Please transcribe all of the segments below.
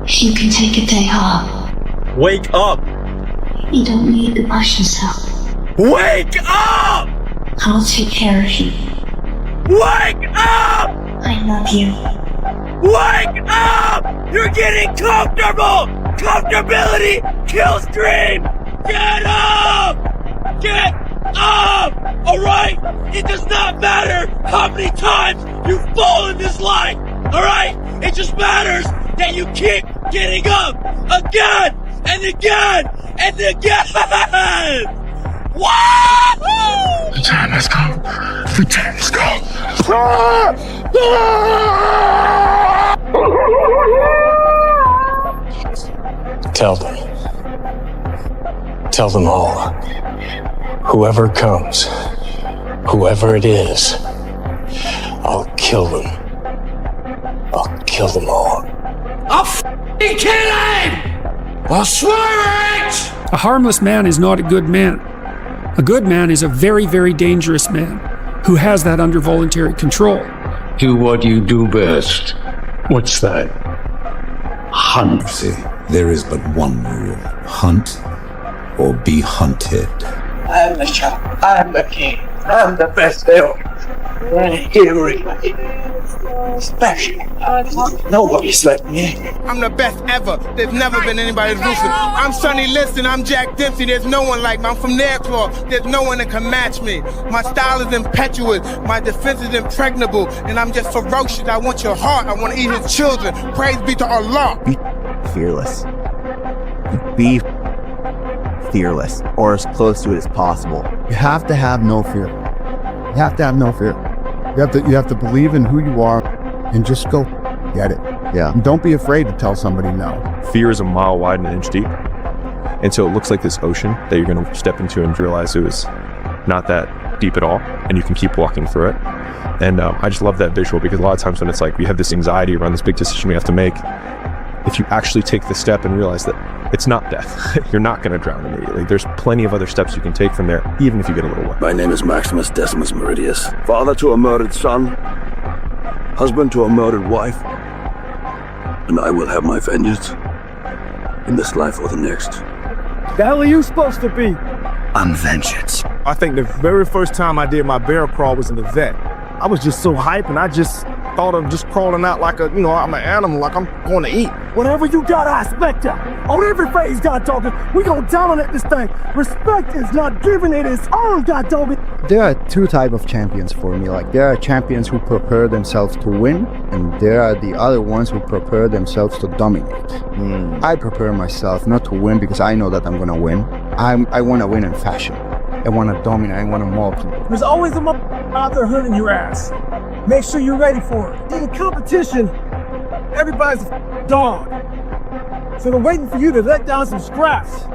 You can take a day off. Wake up! You don't need to push yourself. Wake up! I'll take care of you. Wake up! I love you. Wake up! You're getting comfortable! Comfortability kills dream! Get up! Get up! Alright? It does not matter how many times you fall in this life! Alright? It just matters that you keep getting up again and again and again! Woo! The time has come. The time has come. Tell them. Tell them all. Whoever comes, whoever it is, I'll kill them. I'll kill them all. I'll f***ing kill him! I'll swear it! A harmless man is not a good man. A good man is a very, very dangerous man who has that under voluntary control. Do what you do best. What's that? Hunt. See, there is but one rule. Hunt or be hunted. I'm the champ. I'm the king. I'm the best ever. Special. Nobody's like me. I'm the best ever. There's never been anybody as ruthless. I'm Sonny Liston. I'm Jack Dempsey. There's no one like me. I'm from Nairclaw. There's no one that can match me. My style is impetuous. My defense is impregnable. And I'm just ferocious. I want your heart. I want to eat his children. Praise be to Allah. Be fearless. Be fearless, or as close to it as possible. You have to have no fear. You have to have no fear. You have to believe in who you are and just go get it. Yeah. And don't be afraid to tell somebody no. Fear is a mile wide and an inch deep. And so it looks like this ocean that you're going to step into and realize it was not that deep at all. And you can keep walking through it. And I just love that visual, because a lot of times when it's like we have this anxiety around this big decision we have to make, if you actually take the step and realize that it's not death, you're not going to drown immediately. There's plenty of other steps you can take from there, even if you get a little wet. My name is Maximus Decimus Meridius, father to a murdered son, husband to a murdered wife, and I will have my vengeance in this life or the next. The hell are you supposed to be? I'm vengeance. I think the very first time I did my bear crawl was in the vet. I was just so hyped, and I just thought of just crawling out like I'm an animal, like I'm going to eat. Whatever you got, I expect that. On every phase, God talking, we gonna dominate this thing. Respect is not giving it its own, God talking. There are two types of champions for me. Like, there are champions who prepare themselves to win, and there are the other ones who prepare themselves to dominate. I prepare myself not to win because I know that I'm gonna win. I want to win in fashion. I want to dominate. I want to maul people. There's always a out there hurting your ass. Make sure you're ready for it. In competition, everybody's a dog. So they're waiting for you to let down some scraps.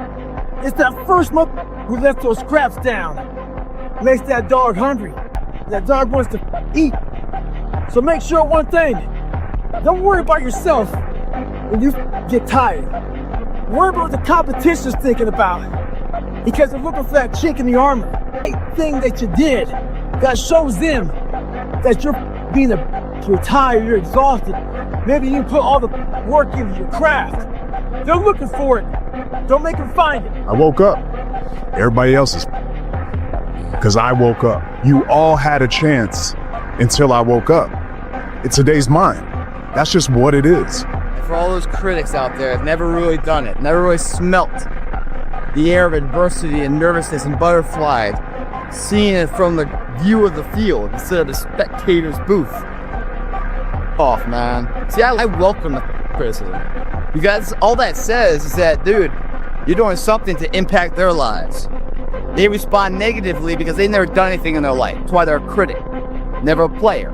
It's that first who lets those scraps down. Makes that dog hungry. That dog wants to eat. So make sure one thing. Don't worry about yourself when you get tired. Worry about what the competition's thinking about. Because they're looking for that chink in the armor. That thing that you did that shows them that you're you're tired, you're exhausted. Maybe you put all the work into your craft. They're looking for it. Don't make them find it. I woke up. Everybody else is because I woke up. You all had a chance until I woke up. Today's mine. That's just what it is. For all those critics out there that never really done it, never really smelt the air of adversity and nervousness and butterflies, seeing it from the view of the field instead of the spectator's booth. Off, man. See, I welcome the criticism. Because all that says is that, dude, you're doing something to impact their lives. They respond negatively because they've never done anything in their life. That's why they're a critic, never a player.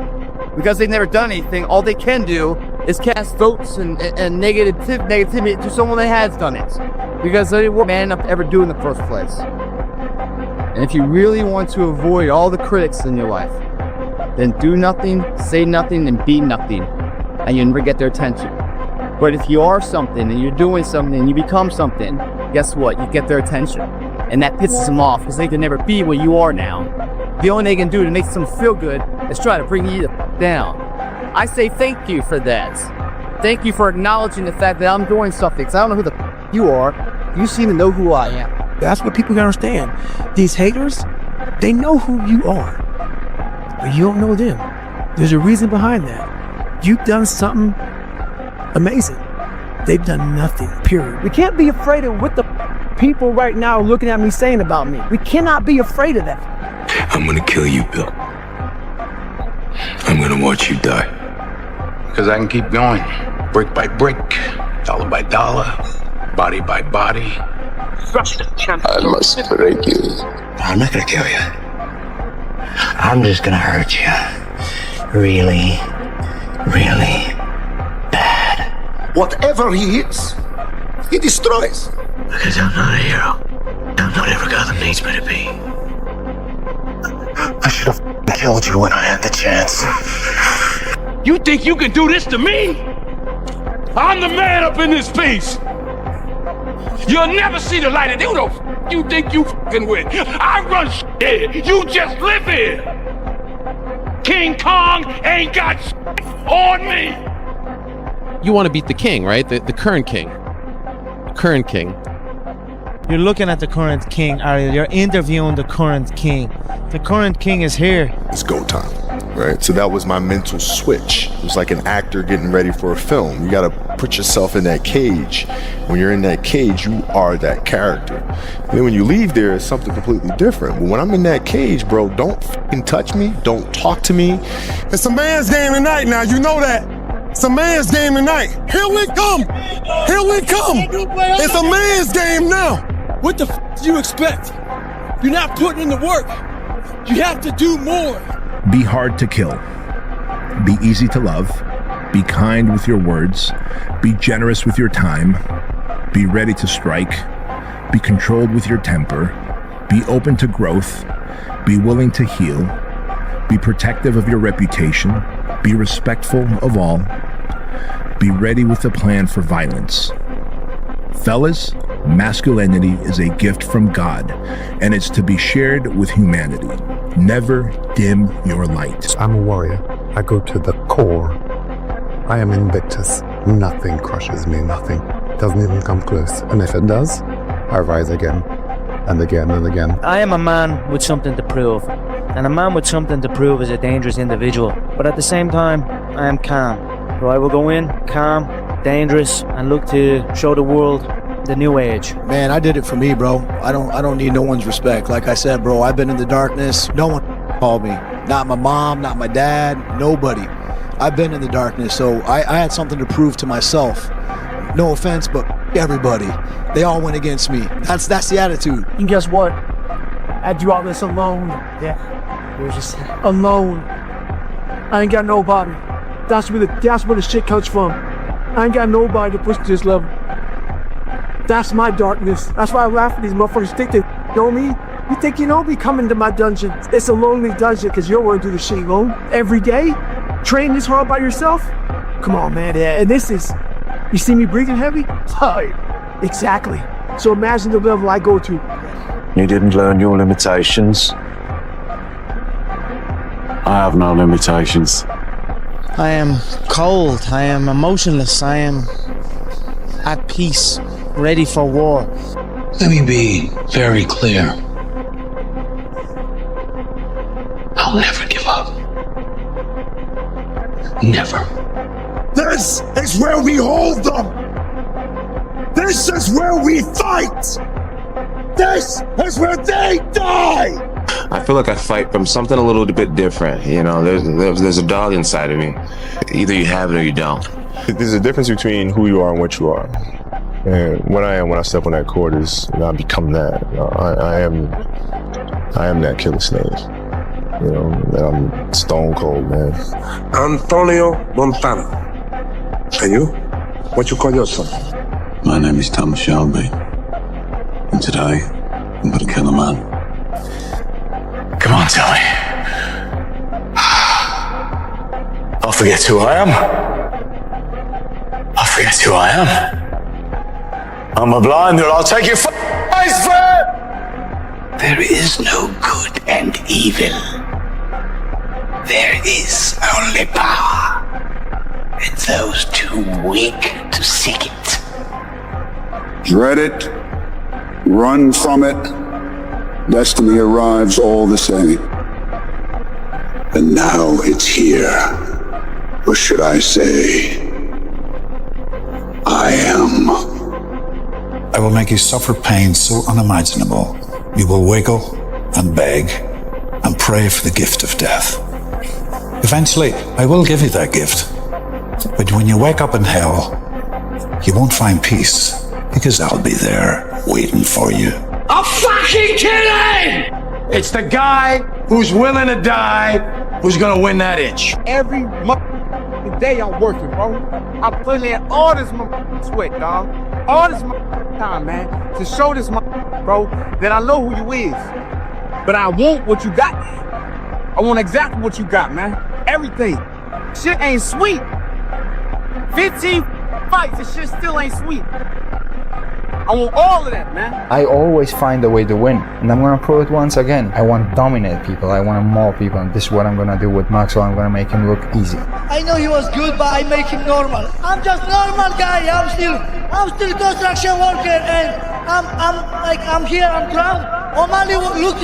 Because they've never done anything, all they can do is cast votes and negativity to someone that has done it. Because they weren't man enough to ever do it in the first place. And if you really want to avoid all the critics in your life, then do nothing, say nothing, and be nothing, and you never get their attention. But if you are something, and you're doing something, and you become something, guess what? You get their attention. And that pisses them off, because they can never be where you are now. The only thing they can do to make them feel good is try to bring you down. I say thank you for that. Thank you for acknowledging the fact that I'm doing something. Because I don't know who the you are. You seem to know who I am. That's what people gotta understand. These haters, they know who you are, but you don't know them. There's a reason behind that. You've done something amazing. They've done nothing, period. We can't be afraid of what the people right now are looking at me saying about me. We cannot be afraid of that. I'm gonna kill you, Bill. I'm gonna watch you die. Because I can keep going, brick by brick, dollar by dollar, body by body. I must break you. I'm not gonna kill you. I'm just gonna hurt you. Really, really bad. Whatever he is, he destroys. Because I'm not a hero. I'm not whatever Gotham needs me to be. I should have killed you when I had the chance. You think you can do this to me? I'm the man up in this piece. You'll never see the light of day. Who the you think you fucking with? I run here. You just live here. King Kong ain't got on me. You want to beat the king, right? The current king. The current king. You're looking at the current king, Ariel. You're interviewing the current king. The current king is here. It's go time, right? So that was my mental switch. It was like an actor getting ready for a film. You gotta put yourself in that cage. When you're in that cage, you are that character. And then when you leave there, it's something completely different. But when I'm in that cage, bro, don't fucking touch me. Don't talk to me. It's a man's game tonight now, you know that. It's a man's game tonight. Here we come. Here we come. It's a man's game now. What the do you expect? You're not putting in the work. You have to do more. Be hard to kill. Be easy to love. Be kind with your words. Be generous with your time. Be ready to strike. Be controlled with your temper. Be open to growth. Be willing to heal. Be protective of your reputation. Be respectful of all. Be ready with a plan for violence. Fellas, masculinity is a gift from God, and it's to be shared with humanity. Never dim your light. I'm a warrior. I go to the core. I am invictus. Nothing crushes me, nothing. Doesn't even come close. And if it does, I rise again, and again, and again. I am a man with something to prove. And a man with something to prove is a dangerous individual. But at the same time, I am calm. So I will go in, calm, dangerous, and look to show the world the new age. Man, I did it for me, bro. I don't need no one's respect. Like I said, bro, I've been in the darkness. No one called me. Not my mom, not my dad, nobody. I've been in the darkness, so I had something to prove to myself. No offense, but everybody. They all went against me. That's the attitude. And guess what? I do all this alone. Yeah. You're just alone. I ain't got nobody. That's where the shit comes from. I ain't got nobody to push to this level. That's my darkness. That's why I laugh at these motherfuckers. Think they know me? You think you know me? Come into my dungeon. It's a lonely dungeon because you don't want to do the shit alone. Every day? Train this hard by yourself? Come on, man. Yeah. And this is, you see me breathing heavy? Oh, exactly. So imagine the level I go to. You didn't learn your limitations. I have no limitations. I am cold. I am emotionless. I am at peace, ready for war. Let me be very clear. I'll never give up. Never. This is where we hold them. This is where we fight. This is where they die. I feel like I fight from something a little bit different. You know, there's a dog inside of me. Either you have it or you don't. There's a difference between who you are and what you are. And what I am when I step on that court is, you know, I become that. You know, I am that killer snake. You know, I'm stone cold, man. Antonio Montana. And you? What you call yourself? My name is Tom Shelby. And today, I'm gonna kill a man. Come on, tell me. I'll forget who I am. I'll forget who I am. I'm a blinder. I'll take your eyes for it. There is no good and evil. There is only power. and those too weak to seek it. Dread it, run from it, destiny arrives all the same. And now it's here. Or should I say, I am. I will make you suffer pain so unimaginable, you will wiggle and beg and pray for the gift of death. Eventually, I will give you that gift. But when you wake up in hell, you won't find peace, because I'll be there waiting for you. I'm fucking kidding! It's the guy who's willing to die who's gonna win that itch. Every day I'm working, bro. I'm putting in all this sweat, dog. All this time, man, to show this bro, that I know who you is. But I want what you got. I want exactly what you got, man. Everything. Shit ain't sweet. 15 fights, this shit still ain't sweet. I want all of that, man. I always find a way to win, and I'm gonna prove it once again. I want to dominate people, I want to maul people, and this is what I'm gonna do with Maxwell. I'm gonna make him look easy. I know he was good, but I make him normal. I'm just normal guy. I'm still construction worker, and I'm here. I'm proud. O'Malley look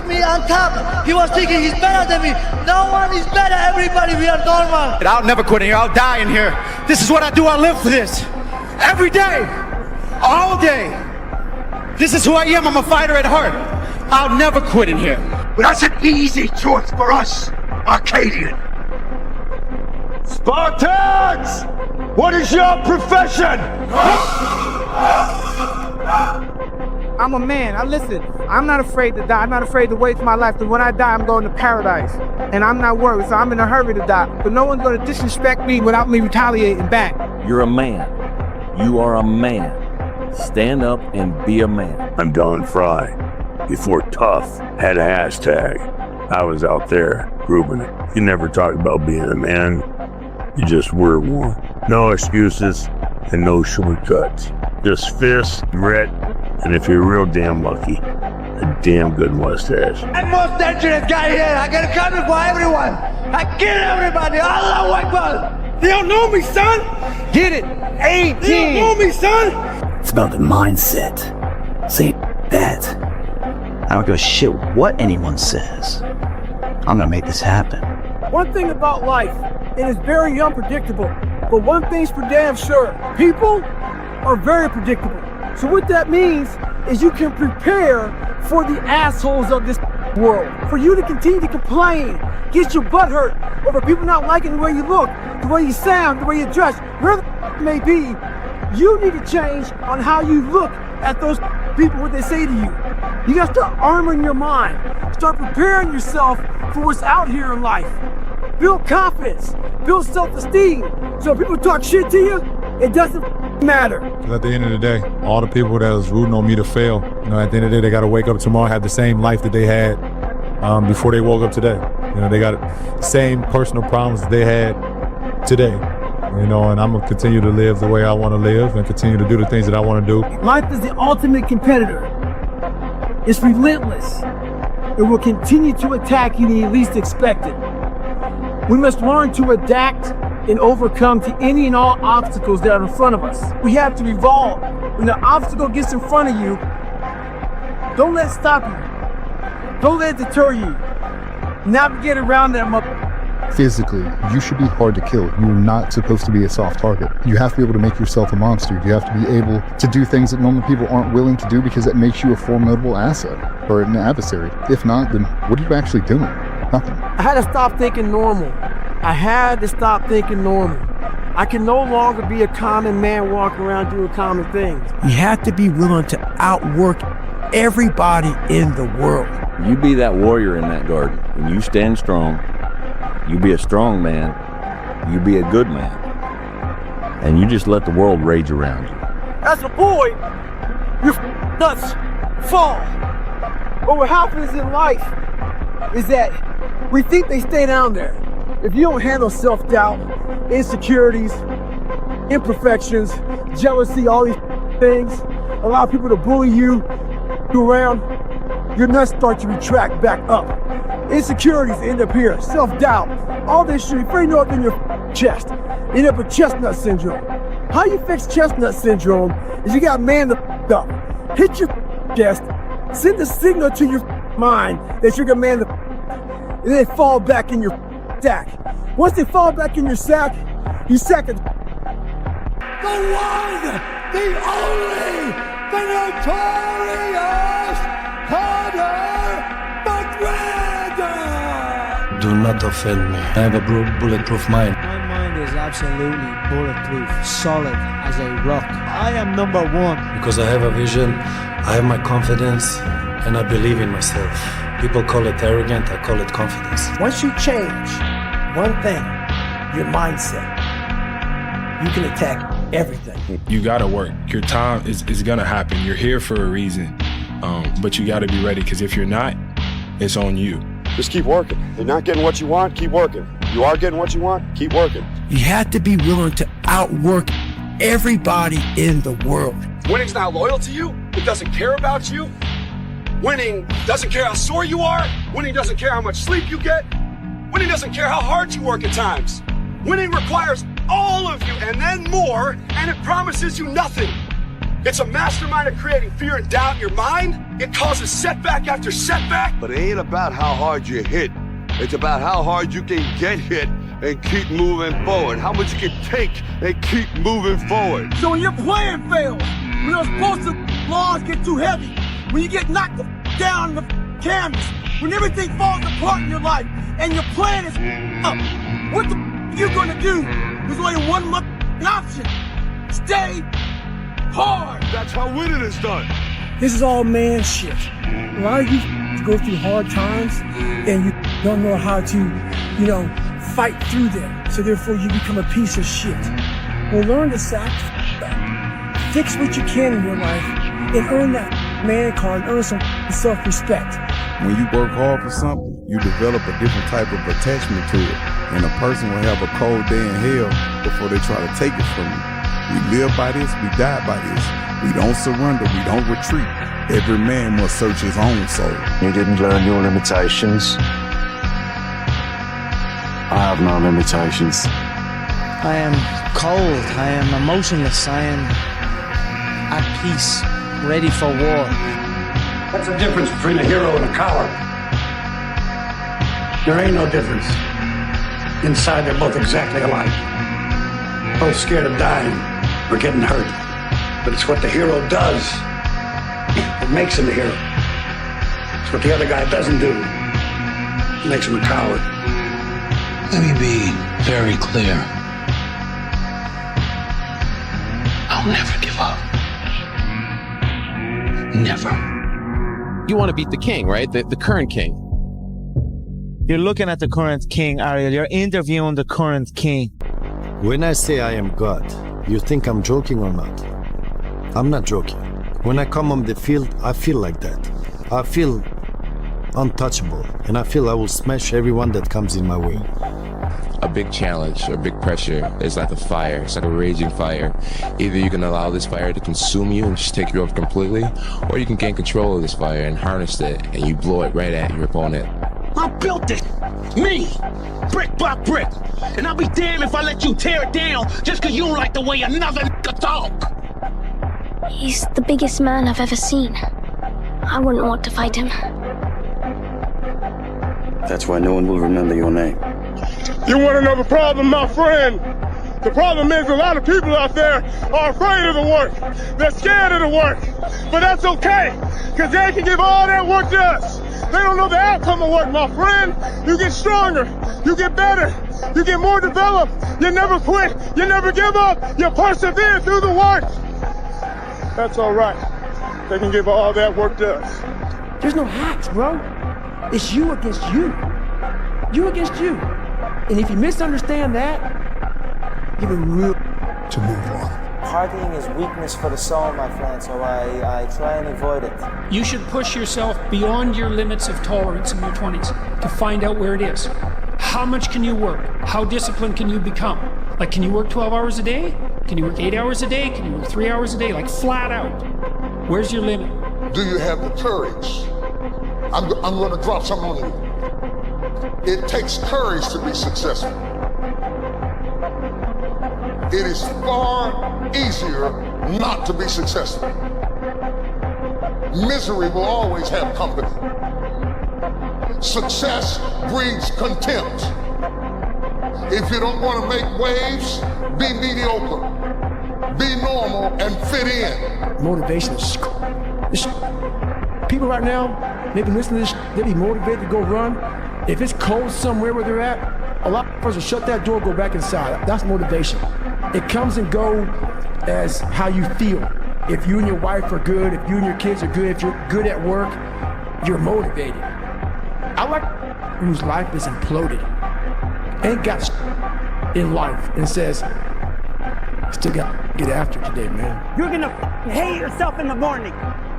me on top. He was thinking he's better than me. No one is better. Everybody, we are normal. I'll never quit in here. I'll die in here. This is what I do. I live for this. Every day. All day. This is who I am. I'm a fighter at heart. I'll never quit in here. But that's an easy choice for us, Arcadian. Spartans! What is your profession? I'm a man. Listen, I'm not afraid to die. I'm not afraid to wait my life. But when I die, I'm going to paradise. And I'm not worried, so I'm in a hurry to die. But no one's going to disrespect me without me retaliating back. You're a man. You are a man. Stand up and be a man. I'm Don Fry. Before tough had a hashtag, I was out there grooving it. You never talked about being a man. You just were one. No excuses and no shortcuts. Just fist, grit, and if you're real damn lucky, a damn good mustache. I'm most dangerous guy here. I got a coming for everyone. I kill everybody. Allah Akbar. They don't know me, son. Get it. 18. They don't know me, son. It's about the mindset. Say that. I don't give a shit what anyone says. I'm gonna make this happen. One thing about life, it is very unpredictable. But one thing's for damn sure. People are very predictable. So what that means is you can prepare for the assholes of this world. For you to continue to complain, get your butt hurt over people not liking the way you look, the way you sound, the way you dress, wherever it may be. You need to change on how you look at those people, what they say to you. You gotta start armoring your mind. Start preparing yourself for what's out here in life. Build confidence, build self-esteem. So if people talk shit to you, it doesn't matter. At the end of the day, all the people that was rooting on me to fail, at the end of the day, they gotta wake up tomorrow, have the same life that they had before they woke up today. They got the same personal problems that they had today. And I'm gonna continue to live the way I wanna live and continue to do the things that I wanna do. Life is the ultimate competitor. It's relentless. It will continue to attack you when you least expect it. We must learn to adapt and overcome to any and all obstacles that are in front of us. We have to evolve. When the obstacle gets in front of you, don't let it stop you. Don't let it deter you. Navigate around that Physically, you should be hard to kill. You're not supposed to be a soft target. You have to be able to make yourself a monster. You have to be able to do things that normal people aren't willing to do because it makes you a formidable asset or an adversary. If not, then what are you actually doing? Nothing. I had to stop thinking normal. I had to stop thinking normal. I can no longer be a common man walking around doing common things. You have to be willing to outwork everybody in the world. You be that warrior in that garden. When you stand strong, you be a strong man, you be a good man, and you just let the world rage around you. As a boy, your nuts fall. But what happens in life is that we think they stay down there. If you don't handle self-doubt, insecurities, imperfections, jealousy, all these things, allow people to bully you around, your nuts start to retract back up. Insecurities end up here, self-doubt, all this shit, before you know it in your chest. end up with chestnut syndrome. How you fix chestnut syndrome is you got man the up, hit your chest, send a signal to your mind that you're gonna man the and then fall back in your sack. Once they fall back in your sack, you sack it. The one, the only, the notorious Conor McGregor! Do not offend me. I have a bulletproof mind. My mind is absolutely bulletproof, solid as a rock. I am number one. Because I have a vision, I have my confidence, and I believe in myself. People call it arrogant, I call it confidence. Once you change one thing, your mindset, you can attack everything. You gotta work. Your time is gonna happen. You're here for a reason, but you gotta be ready, because if you're not, it's on you. Just keep working. You're not getting what you want, keep working. You are getting what you want, keep working. You have to be willing to outwork everybody in the world. Winning's not loyal to you. It doesn't care about you. Winning doesn't care how sore you are. Winning doesn't care how much sleep you get. Winning doesn't care how hard you work at times. Winning requires all of you and then more, and it promises you nothing. It's a mastermind of creating fear and doubt in your mind. It causes setback after setback. But it ain't about how hard you hit. It's about how hard you can get hit and keep moving forward. How much you can take and keep moving forward. So when your plan fails, when those posted laws get too heavy, when you get knocked down on the canvas, when everything falls apart in your life and your plan is up, what the you gonna do? There's only one option. Stay hard. That's how winning is done. This is all man shit. A lot of you go through hard times and you don't know how to, fight through them. So therefore you become a piece of shit. Well, learn to sack fix what you can in your life and earn that man card, earn some self-respect. When you work hard for something, you develop a different type of attachment to it. And a person will have a cold day in hell before they try to take it from you. We live by this, we die by this. We don't surrender, we don't retreat. Every man must search his own soul. You didn't learn your limitations. I have no limitations. I am cold, I am emotionless, I am at peace, ready for war. That's the difference between a hero and a coward. There ain't no difference. Inside, they're both exactly alike. Both scared of dying or getting hurt. But it's what the hero does that makes him a hero. It's what the other guy doesn't do that makes him a coward. Let me be very clear. I'll never give up. Never. You want to beat the king, right? The current king. You're looking at the current king, Ariel. You're interviewing the current king. When I say I am God, you think I'm joking or not? I'm not joking. When I come on the field, I feel like that. I feel untouchable, and I feel I will smash everyone that comes in my way. A big challenge or big pressure is like a fire. It's like a raging fire. Either you can allow this fire to consume you and just take you over completely, or you can gain control of this fire and harness it, and you blow it right at your opponent. I built it. Me. Brick by brick. And I'll be damned if I let you tear it down just because you don't like the way another nigga talk. He's the biggest man I've ever seen. I wouldn't want to fight him. That's why no one will remember your name. You want to know the problem, my friend? The problem is a lot of people out there are afraid of the work. They're scared of the work. But that's okay, because they can give all that work to us. They don't know the outcome of work, my friend. You get stronger. You get better. You get more developed. You never quit. You never give up. You persevere through the work. That's all right. They can give all that work to us. There's no hacks, bro. It's you against you. You against you. And if you misunderstand that, you've been real to move on. Partying is weakness for the soul, my friend, so I try and avoid it. You should push yourself beyond your limits of tolerance in your 20s to find out where it is. How much can you work? How disciplined can you become? Like, can you work 12 hours a day? Can you work 8 hours a day? Can you work 3 hours a day? Like, flat out. Where's your limit? Do you have the courage? I'm going to drop something on you. It takes courage to be successful. it is far easier not to be successful. Misery will always have company. Success breeds contempt. If you don't want to make waves, be mediocre. Be normal and fit in. Motivation is people right now, maybe listening to this, they be motivated to go run. If it's cold somewhere where they're at, a lot of us will shut that door, go back inside. That's motivation. It comes and go as how you feel. If you and your wife are good, if you and your kids are good, if you're good at work, you're motivated. I like whose life is imploded, ain't got in life, and says, still got to get after it today, man. You're gonna hate yourself in the morning.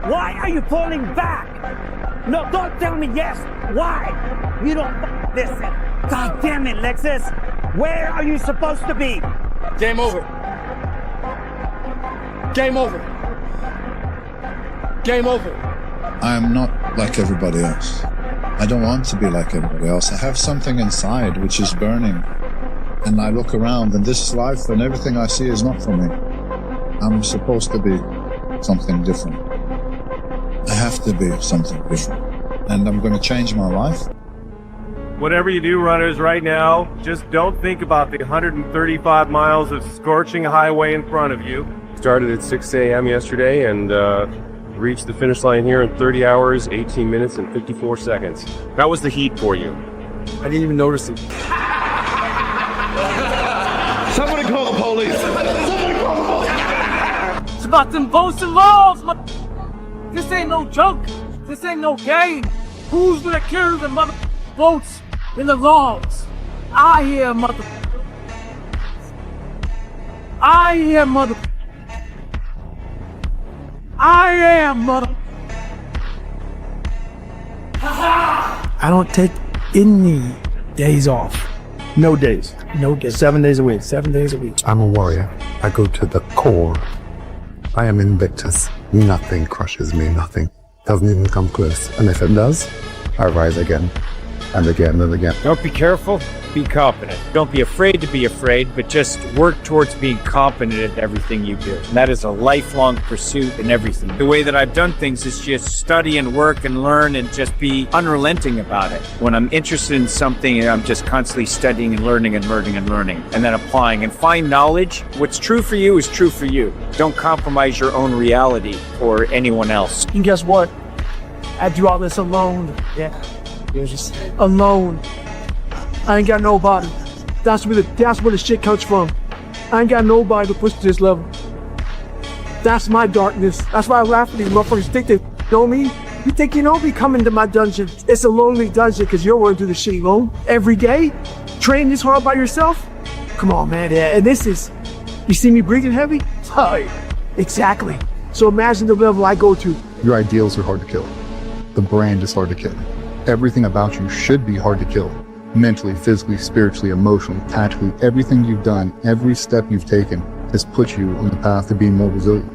Why are you pulling back? No, don't tell me yes. Why? You don't listen. God damn it, Lexus. Where are you supposed to be? Game over. Game over. Game over. I am not like everybody else. I don't want to be like everybody else. I have something inside which is burning. And I look around and this life and everything I see is not for me. I'm supposed to be something different. I have to be something different. And I'm going to change my life. Whatever you do, runners, right now, just don't think about the 135 miles of scorching highway in front of you. Started at 6 a.m. yesterday and reached the finish line here in 30 hours, 18 minutes, and 54 seconds. How was the heat for you? I didn't even notice it. Somebody call the police. Somebody call the police. It's about them votes and laws. This ain't no joke. This ain't no game. Who's gonna carry the mother votes and the laws? I hear mother. I hear mother. I am mother. I don't take any days off. No days. No days. 7 days a week. 7 days a week. I'm a warrior. I go to the core. I am invictus. Nothing crushes me. Nothing. Doesn't even come close. And if it does, I rise again. And again and again. Don't be careful, be competent. Don't be afraid to be afraid, but just work towards being competent at everything you do. And that is a lifelong pursuit in everything. The way that I've done things is just study and work and learn and just be unrelenting about it. When I'm interested in something, I'm just constantly studying and learning and learning and learning, and then applying and find knowledge. What's true for you is true for you. Don't compromise your own reality for anyone else. And guess what? I do all this alone. Yeah. You're just alone. I ain't got nobody. That's where the shit comes from. I ain't got nobody to push to this level. That's my darkness. That's why I laugh at these motherfuckers. Think they know me? You think you know me? Come into my dungeon. It's a lonely dungeon because you're willing to do the shit alone every day. Train this hard by yourself. Come on, man. Yeah. And this is, you see me breathing heavy? Oh, exactly. So imagine the level I go to. Your ideals are hard to kill. The brand is hard to kill. Everything about you should be hard to kill. Mentally, physically, spiritually, emotionally, tactically, everything you've done, every step you've taken has put you on the path to being more resilient.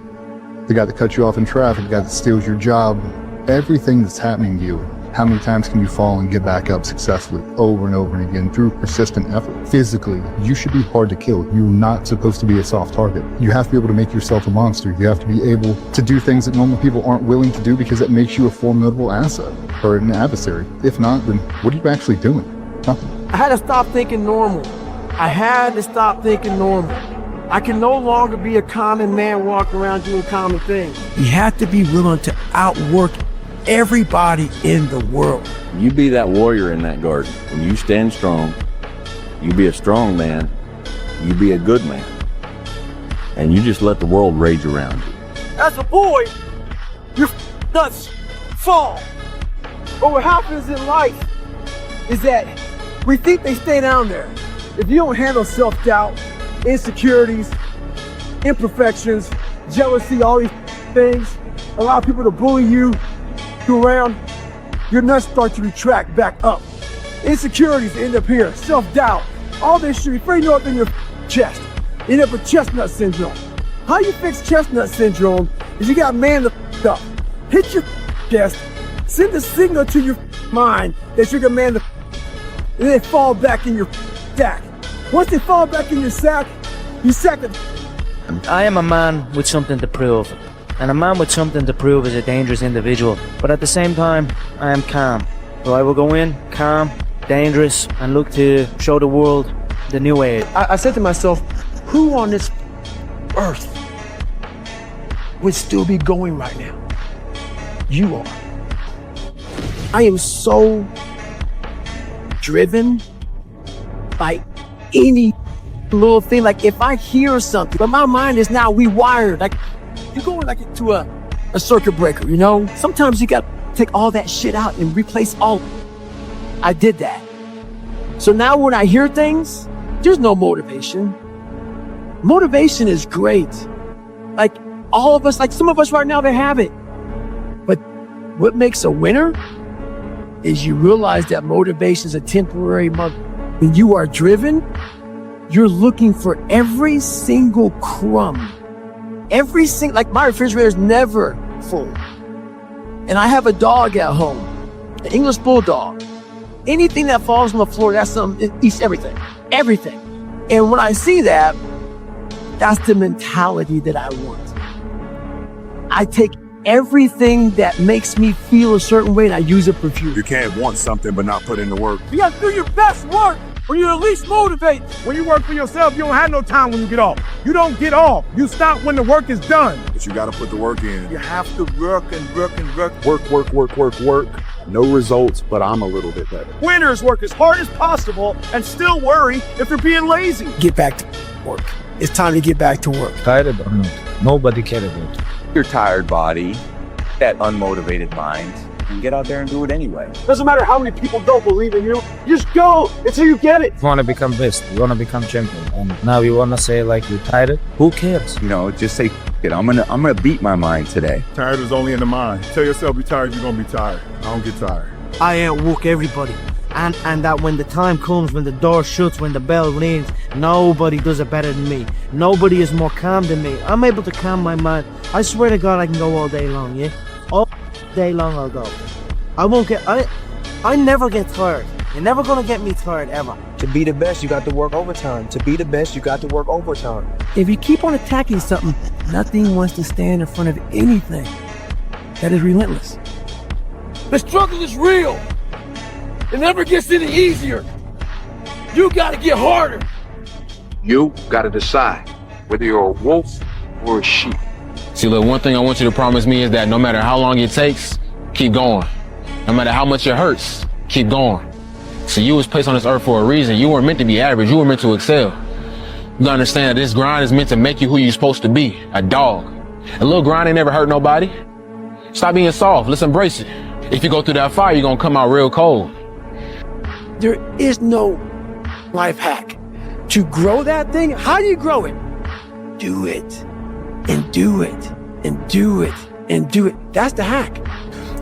The guy that cut you off in traffic, the guy that steals your job, everything that's happening to you, how many times can you fall and get back up successfully over and over and again through persistent effort? Physically, you should be hard to kill. You're not supposed to be a soft target. You have to be able to make yourself a monster. You have to be able to do things that normal people aren't willing to do because it makes you a formidable asset or an adversary. If not, then what are you actually doing? Nothing. I had to stop thinking normal. I had to stop thinking normal. I can no longer be a common man walking around doing common things. You have to be willing to outwork everybody in the world. You be that warrior in that garden. When you stand strong, you be a strong man, you be a good man. And you just let the world rage around you. As a boy, your nuts fall. But what happens in life is that we think they stay down there. If you don't handle self-doubt, insecurities, imperfections, jealousy, all these things, allow people to bully you, around, your nuts start to retract back up. Insecurities end up here, self-doubt, all this shit, before you know up in your chest. You end up with chestnut syndrome. How you fix chestnut syndrome is you got man the up. Hit your chest, send a signal to your mind that you're the man and then fall back in your sack. Once they fall back in your sack, You second. I am a man with something to prove. And a man with something to prove is a dangerous individual. But at the same time, I am calm. So I will go in, calm, dangerous, and look to show the world the new age. I said to myself, who on this earth would still be going right now? You are. I am so driven by any little thing. Like if I hear something, but my mind is now rewired. Like you're going like to a circuit breaker, you know? Sometimes you got to take all that shit out and replace all. I did that. So now when I hear things, there's no motivation. Motivation is great. Like all of us, like some of us right now, they have it. But what makes a winner is you realize that motivation is a temporary mode. When you are driven, you're looking for every single crumb. Like my refrigerator is never full. And I have a dog at home, an English bulldog. Anything that falls on the floor, that's something, it eats everything. Everything. And when I see that, that's the mentality that I want. I take everything that makes me feel a certain way and I use it for fuel. You can't want something but not put in the work. You got to do your best work when you're at least motivated. When you work for yourself, you don't have no time when you get off. You don't get off. You stop when the work is done. But you got to put the work in. You have to work and work and work. Work. No results, but I'm a little bit better. Winners work as hard as possible and still worry if they're being lazy. Get back to work. It's time to get back to work. Tired or not? Nobody cares about it. Your tired body, that unmotivated mind, and get out there and do it anyway. Doesn't matter how many people don't believe in you. Just go until you get it. You want to become best. You want to become champion. And now you want to say like you're tired? Who cares? You know, just say, it. I'm gonna beat my mind today. Tired is only in the mind. Tell yourself you're tired, you're gonna be tired. I don't get tired. I outwork everybody. And that when the time comes, when the door shuts, when the bell rings, nobody does it better than me. Nobody is more calm than me. I'm able to calm my mind. I swear to God, I can go all day long, yeah? All day long I'll go. I never get tired. You're never gonna get me tired, ever. To be the best, you got to work overtime. To be the best, you got to work overtime. If you keep on attacking something, nothing wants to stand in front of anything. That is relentless. The struggle is real. It never gets any easier. You gotta get harder. You gotta decide whether you're a wolf or a sheep. See, look, one thing I want you to promise me is that no matter how long it takes, keep going. No matter how much it hurts, keep going. So you was placed on this earth for a reason. You weren't meant to be average. You were meant to excel. You gotta understand that this grind is meant to make you who you're supposed to be, a dog. A little grind ain't never hurt nobody. Stop being soft. Let's embrace it. If you go through that fire, you're gonna come out real cold. There is no life hack. To grow that thing, how do you grow it? Do it, and do it, and do it, and do it. That's the hack.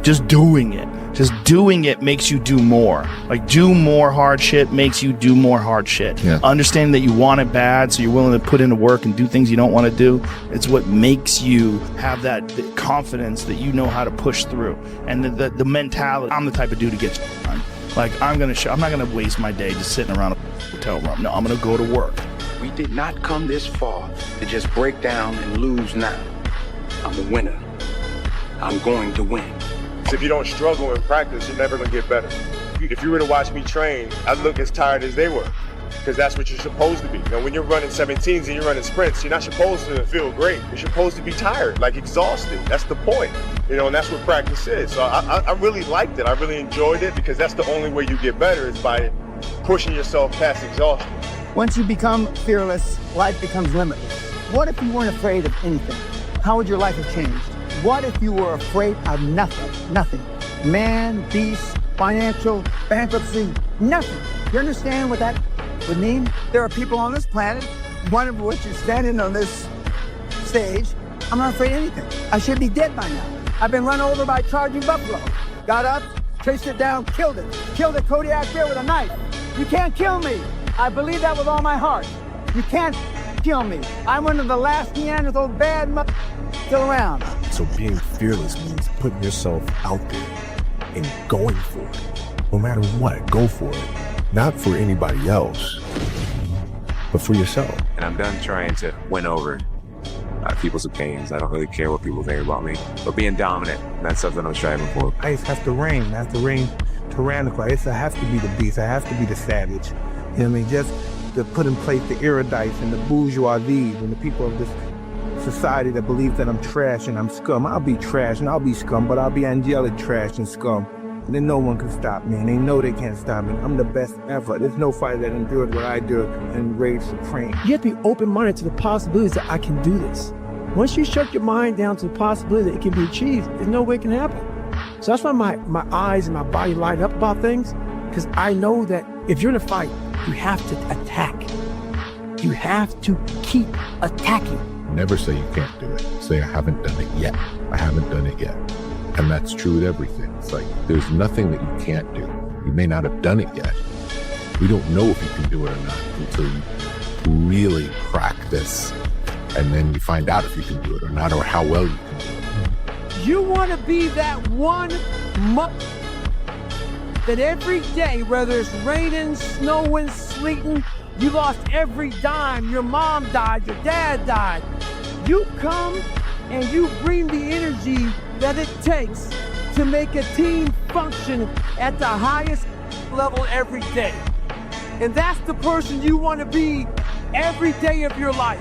Just doing it. Just doing it makes you do more. Like, do more hard shit makes you do more hard shit. Yeah. Understanding that you want it bad, so you're willing to put in the work and do things you don't want to do. It's what makes you have that confidence that you know how to push through. And the mentality, I'm the type of dude to get done. Like, I'm not gonna waste my day just sitting around a hotel room. No, I'm gonna go to work. We did not come this far to just break down and lose now. I'm a winner. I'm going to win. If you don't struggle in practice, you're never gonna get better. If you were to watch me train, I'd look as tired as they were, because that's what you're supposed to be. You know, when you're running 17s and you're running sprints, you're not supposed to feel great. You're supposed to be tired, like exhausted. That's the point, you know, and that's what practice is. So I really liked it. I really enjoyed it, because that's the only way you get better is by pushing yourself past exhaustion. Once you become fearless, life becomes limitless. What if you weren't afraid of anything? How would your life have changed? What if you were afraid of nothing? Nothing. Man, beast, financial, bankruptcy, nothing. You understand what that would mean? There are people on this planet, one of which is standing on this stage. I'm not afraid of anything. I should be dead by now. I've been run over by charging buffalo. Got up, chased it down, killed it. Killed a Kodiak bear with a knife. You can't kill me. I believe that with all my heart. You can't kill me. I'm one of the last Neanderthal bad still around. So being fearless means putting yourself out there and going for it. No matter what, go for it. Not for anybody else, but for yourself. And I'm done trying to win over people's opinions. I don't really care what people think about me. But being dominant, that's something I'm striving for. I have to reign. I have to reign tyrannical. I have to be the beast. I have to be the savage. You know what I mean? Just to put in place the erudites and the bourgeoisie and the people of this society that believe that I'm trash and I'm scum. I'll be trash and I'll be scum, but I'll be angelic trash and scum. And then no one can stop me, and they know they can't stop me. I'm the best ever. There's no fighter that endured what I do and reigns supreme. You have to be open-minded to the possibilities that I can do this. Once you shut your mind down to the possibility that it can be achieved, there's no way it can happen. So that's why my eyes and my body light up about things, because I know that if you're in a fight, you have to attack. You have to keep attacking. Never say you can't do it. Say, I haven't done it yet. I haven't done it yet. And that's true with everything. It's like, there's nothing that you can't do. You may not have done it yet. We don't know if you can do it or not until you really practice. And then you find out if you can do it or not, or how well you can do it. You want to be that one that every day, whether it's raining, snowing, sleeting, you lost every dime, your mom died, your dad died. You come and you bring the energy that it takes to make a team function at the highest level every day. And that's the person you want to be every day of your life.